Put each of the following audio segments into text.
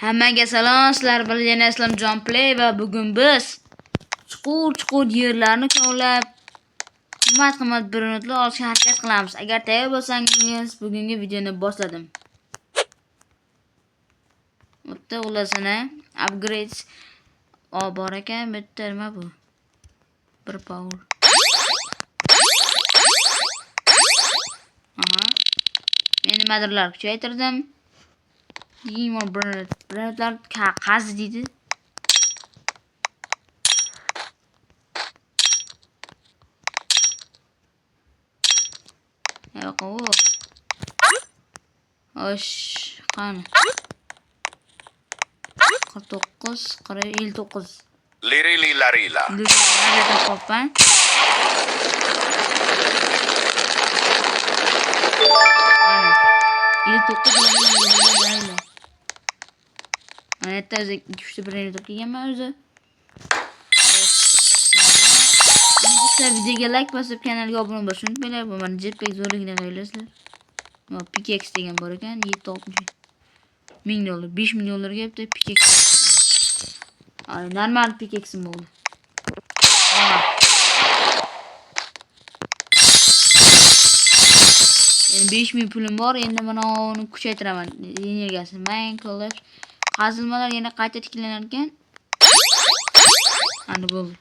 Hammaga salom, sizlar bilan yana Islomjon Play va bugun biz chuqur yerlarni kovlab qimmat bronetlar olishga harakat qilamiz. Agar tayyor bo'lsangiz, bugungi videoni boshladim. Bitta ulasini upgrades bor ekan, bitta nima bu? Bir power. Men nimadirlar kuchaytirdim. Demon bronetlar qazi deydi. Yo'q u. Osh, qani. 49, 59. Lirili larila. Nerede kopan? Ana. 59 öyle. Hatta özel 2-3'te bir yere toplayacağım ben özel. Arkadaşlar videoya like basıp kanalga obuna bo'lishni unutmanglar. Bu mana jetpack zo'rligini qo'ylasizlar. Mana pickaxe degan bor ekan, 760 ming dollar, 5 ming dollarga bitta pickaxe. Ay, normal pickaxe'im bo'ldi. Endi 5 ming pulim bor, endi mana uni kuchaytiraman energiyasini. Minecraft qazilmalar yana qayta tiklanar ekan. Ana bo'ldi.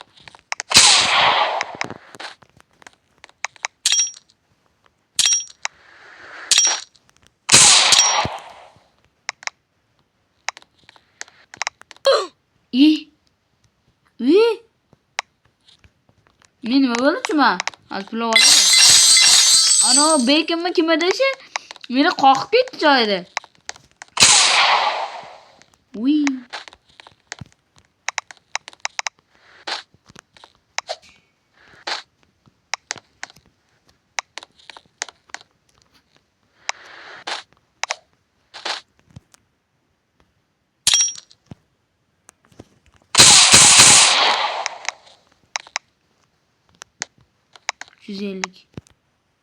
Men nima bo'ldi chuma? Alplo oladi. Ana bekinmi kim edishi? Meni qoqib ketdi joyida. Uy.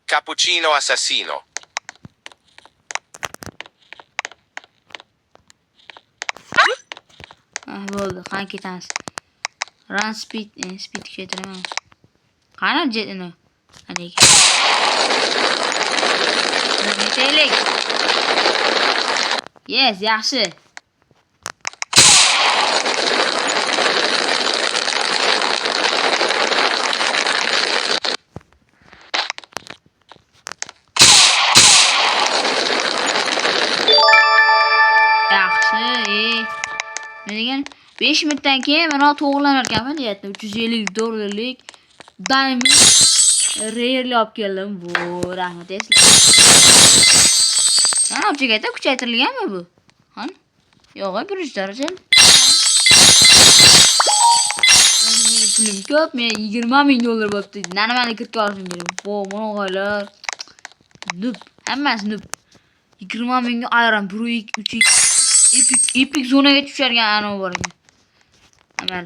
Cappuccino assassino. Bo'ldi, qani ketamiz. Run speed kuchaytiraman. Qani jetini? Hadi. Netaylik. Yes, yaxshi. Degan 5 minutdan keyin mana to'g'rilanar ekanman deyapti. 350 dollarlik diamond rarely olib keldim. Bu rahmat eslar. Mana objektda kuchaytirilganmi bu? Qani? Yo'q, 1 daraja. Meni pulim ko'p, men 20 ming dollar bo'libdi. Nimani kirib olishim kerak. Bu mo'g'aylar. Noob, hammasi noob. 20 mingga ayron 1-2-3 Epic zonaga tushargan ana bor ekan. Amal.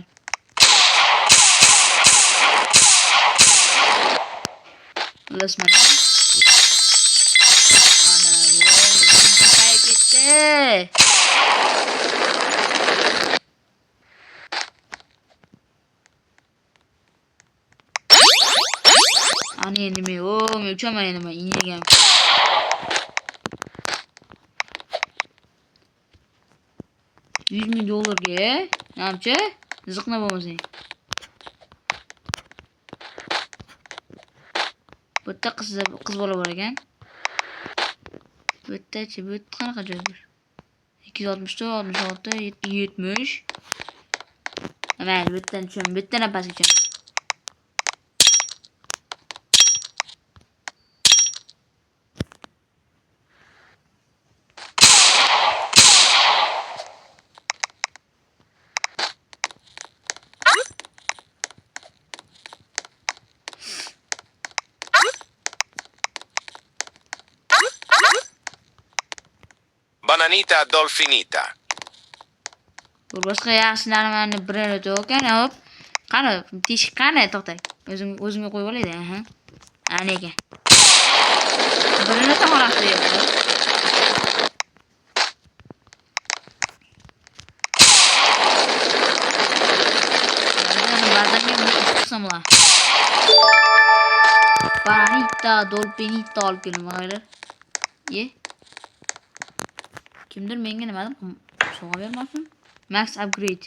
Lasman. Ana bu kay ketdi. Ana endi men uchaman endi men ingan. $100,000 namcha ziqna bo'lmasang. Bitta qiz bola bor ekan. Bittachi bu qanaqa joydir? 264, 66, 70. Mana bittan tusham, bittan pastga tusham. Bananita dolfinita. Bu boshqa yaxshi narmani birini to'kan, hop. Qani, teshik qani, to'xtang. O'zimga qo'yib olaydi, aha. Ana ekan. Birini to'g'raqdi. chiqsam ular. Bananita, dolpinita olib keling bag'aylar. Ye. Kimdir menga nimadir sovg'a bermoqchi? Max upgrade.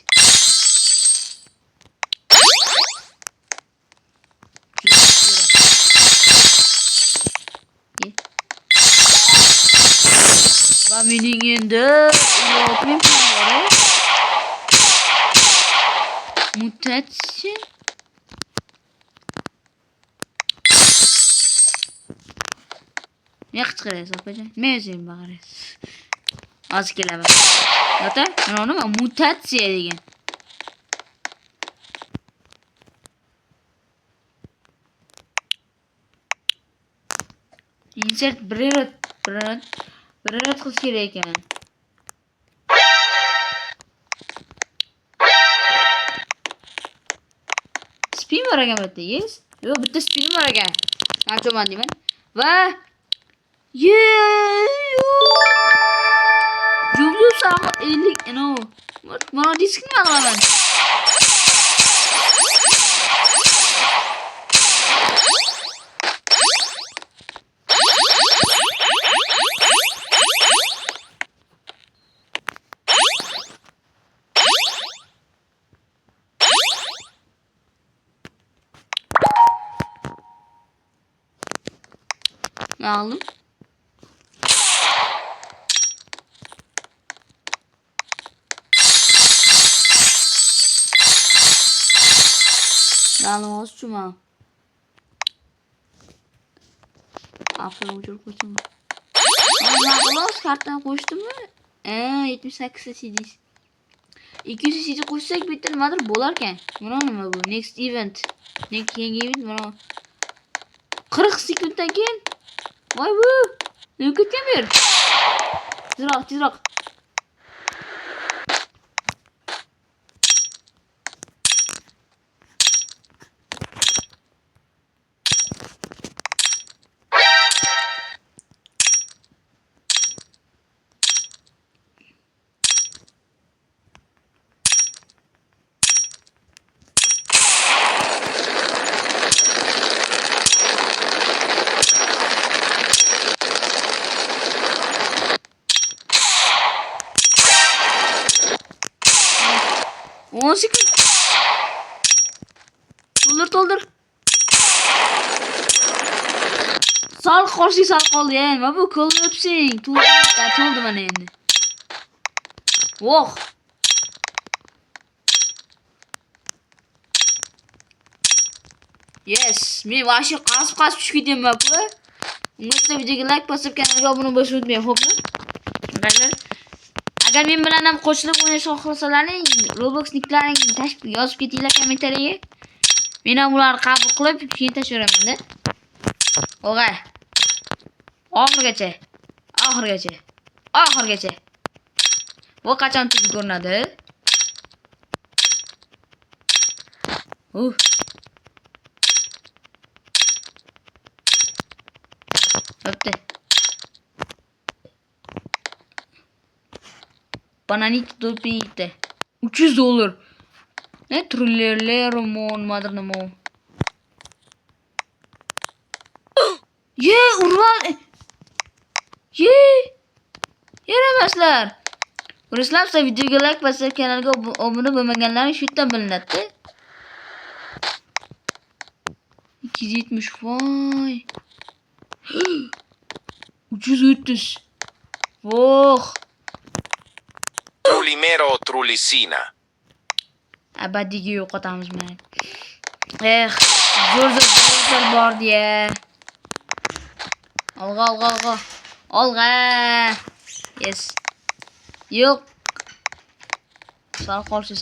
Ye. Va mening endi ilohim bor. Mutatsiya. Yo'q chiqarasiz opajon. Men o'zim bag'arasiz. Hozir kelaman. Ota, mana nima mutatsiya degan. Insert bir qilish kerak ekan. Spin bor ekan bu yerda, yes? Yo'q, bitta spin bor ekan. Aytaman deyman. Va Jumlu sama 50 no. Mana diskni nima qilaman? Aldım. Aldım olsun. Aferin ucur koydum. Ama kartdan koştum mu? 78 cd. 200 cd koşsak bitti nimadir bo'larkan. Mana nima bu? Next event. Next yangi event mana. 40 sekunddan keyin. Voy bu. Nima ketgan bu yer? Tezroq. Doldur. Sal qoldi ya. Nima bu? Ko'lyapsing. To'ldi mana endi. Voh. Yes. Men vashi qasib tushib ketyapman bu. Unga videoga like bosib kanalga obuna bo'lishni unutmang, xo'pmi? Bag'aylar. Agar men bilan ham qo'shilib o'ynashni xohlasalaring, Roblox niklaringni yozib ketinglar kommentariyaga. Men ham ularni qabul qilib, keyin tashlayveraman-da. O'g'ay. Oxirgacha. Bu qachon tugib ko'rinadi? Bo'pti. Bananita dolpinita. $300. Ne trullerler nimadir nima. Ye, urvan. Ye. Yaramaslar. Ko'rishlamsa videoga like bosib kanalga obuna bo'lmaganlar shu yerdan bilinadi. 270 voy. 330. Voh. Trulimero o Trulicina. Abadiga yo'qotamiz men. Zo'r bordi ya. Olg'a. Yes. Yo'q. Sal qolsiz.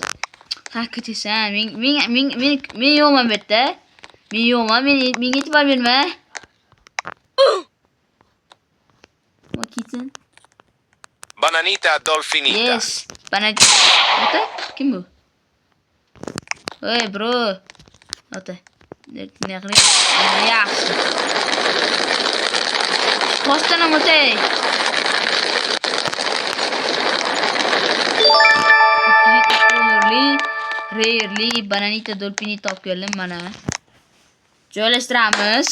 Haqiqatan men yo'qman bu yerda. Menga e'tibor berma. Vakitsin. Bananita Dolfinita. Yes. Bananita. Ota? Kim bu? Hey bro. Ota. Ne qilay? Yaxshi. Postana o'tay. Rarely Bananita Dolphin'i top geldim bana. Joylashtiramiz.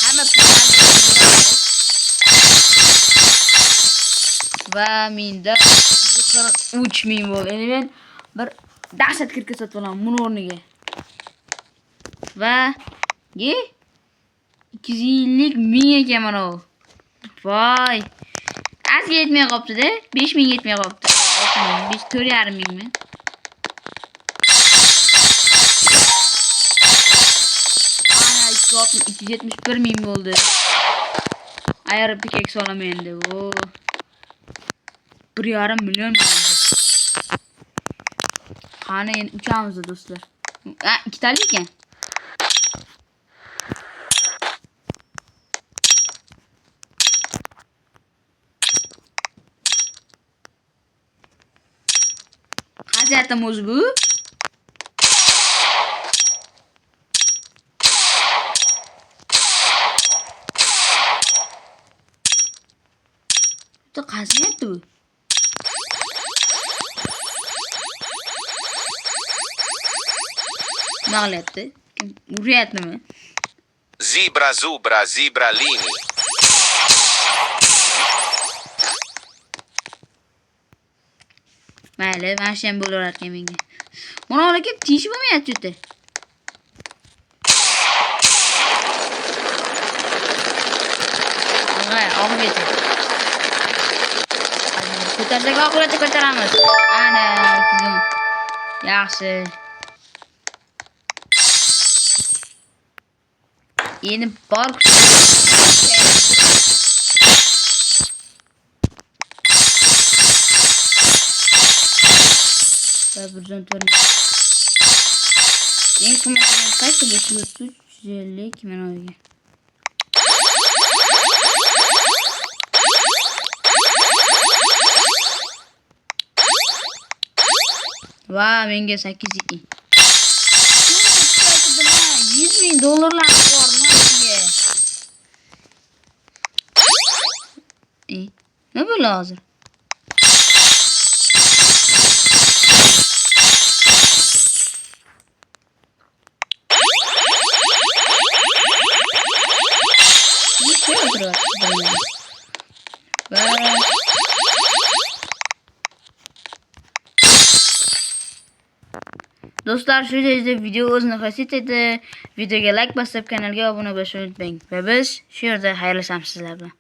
Hamma pullarni va menda 43 ming bo'ldi. Endi men bir dahshat kirka sotib olaman buni o'rniga. Va 250 ming ekan mana u. Voy. Azga yetmay qopti-da. 5 ming yetmay qopti. 4,5 mingmi? Ana 271 ming bo'ldi. Ayarib pickaxe olaman endi. O 1,5 million bo'ldi. Qani endi uchamiz do'stlar. Ha, ikkitalik ekan. Qazatim o'zi bu. Qaziyapti bu. Nima qilyapti? Uryaptimi? Zebra zubra zebralini. Mayli, mana shu ham bo'laverarkan menga. Mana olib kelib tishib bo'lmayapti juda. Mana oxirgacha. Ko'tarsak oxirgacha ko'taramiz. Ana, kuzim. Yaxshi. Endi bor Birdan to'rni. Eng qimmatli qaysi bu? 350 mana o'yiga. Va menga 8 $100 ming dollarlar bormi sizga? Nima bo'ldi hozir? Do'stlar, shu yerda video o'z nihoyasiga yetdi. Videoga like bosib, kanalga obuna bo'lishni unutmang. Va biz shu yerda xayrlashamiz sizlar bilan.